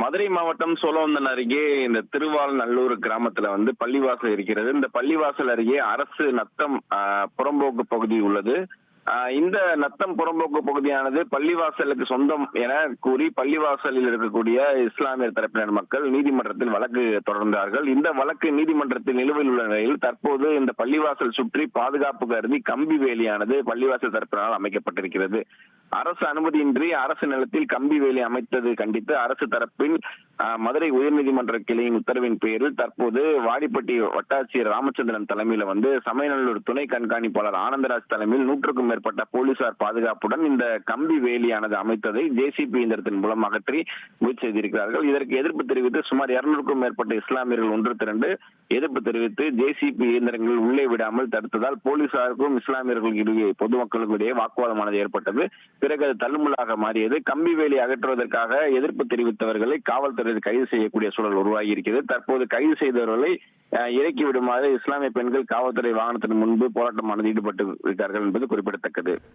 மதுரை மாவட்டம் சோழவந்தான் அருகே இந்த திருவால்நல்லூர் கிராமத்துல பள்ளிவாசல் இருக்கிறது. இந்த பள்ளிவாசல் அருகே அரசு நத்தம் புறம்போக்கு பகுதி உள்ளது. இந்த நத்தம் புறம்போக்கு பகுதியானது பள்ளிவாசலுக்கு சொந்தம் என கூறி பள்ளிவாசலில் இருக்கக்கூடிய இஸ்லாமியர் தரப்பினர் மக்கள் நீதிமன்றத்தில் வழக்கு தொடர்ந்தார்கள். இந்த வழக்கு நீதிமன்றத்தில் நிலுவையில் உள்ள நிலையில் தற்போது இந்த பள்ளிவாசல் சுற்றி பாதுகாப்பு கருதி கம்பி வேலியானது பள்ளிவாசல் தரப்பினால் அமைக்கப்பட்டிருக்கிறது. அரசு அனுமதியின்றி அரசு நிலத்தில் கம்பி வேலி அமைத்தது கண்டித்து அரசு தரப்பில் மதுரை உயர்நீதிமன்ற கிளையின் உத்தரவின் பேரில் தற்போது வாடிப்பட்டி வட்டாட்சியர் ராமச்சந்திரன் தலைமையில சமயநல்லூர் துணை கண்காணிப்பாளர் ஆனந்தராஜ் தலைமையில் 100க்கும் மேற்பட்ட போலீசார் பாதுகாப்புடன் இந்த கம்பி வேலியானது அமைத்ததை ஜேசிபி இயந்திரத்தின் மூலம் அகற்றி முயற்சி செய்திருக்கிறார்கள். இதற்கு எதிர்ப்பு தெரிவித்து சுமார் 200க்கும் மேற்பட்ட இஸ்லாமியர்கள் ஒன்று திரண்டு எதிர்ப்பு தெரிவித்து ஜேசிபி இயந்திரங்கள் உள்ளே விடாமல் தடுத்ததால் போலீசாருக்கும் இஸ்லாமியர்களுக்கு இடையே பொதுமக்களுக்கு இடையே வாக்குவாதமானது ஏற்பட்டது. பிறகு அது தள்ளுமுள்ளாக மாறியது. கம்பி வேலி அகற்றுவதற்காக எதிர்ப்பு தெரிவித்தவர்களை காவல்துறையில் கைது செய்யக்கூடிய சூழல் உருவாகி இருக்கிறது. தற்போது கைது செய்தவர்களை இறக்கி விடுமாறு இஸ்லாமிய பெண்கள் காவல்துறை வாகனத்தின் முன்பு போராட்டமானது ஈடுபட்டு இருக்கிறார்கள் என்பது குறிப்பிடத்தக்கது.